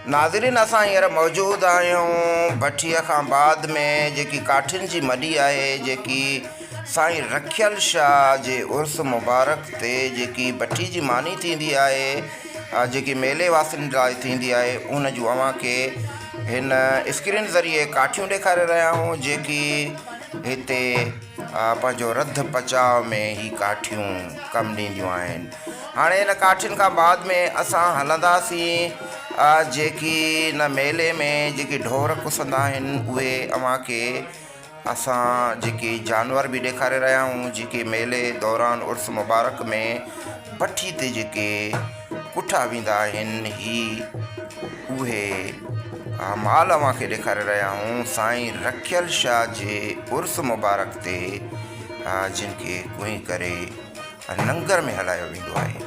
नाज़रीन, असां हींअर मौजूदु आहियूं भट्टीअ खां बाद में जेकी काठियुनि जी मडी आहे, जेकी साईं रखियल शाह जे उर्स मुबारक ते जेकी भट्टी जी मानी थींदी आहे, जेकी मेले वासियुनि लाइ थींदी आहे, उन जूं अव्हांखे हिन स्क्रीन ज़रिए काठियूं ॾेखारे रहिया आहियूं, जेकी हिते पंहिंजो रध पचाव में ही काठियूं कमु ॾींदियूं आहिनि। हाणे हिन काठियुनि खां बाद में असां हलंदासीं जेकी न मेले में जेकी ढोर कुसंदा आहिनि उहे अव्हांखे असां जेके जानवर बि ॾेखारे रहिया आहियूं, जेके मेले दौरान उर्स मुबारक में भट्टी ते जेके कुठा वेंदा आहिनि, ही उहे माल अव्हांखे ॾेखारे रहिया आहियूं साईं रखियल शाह जे उर्स मुबारक ते, जिन खे कुई करे लंगर में हलायो वेंदो आहे।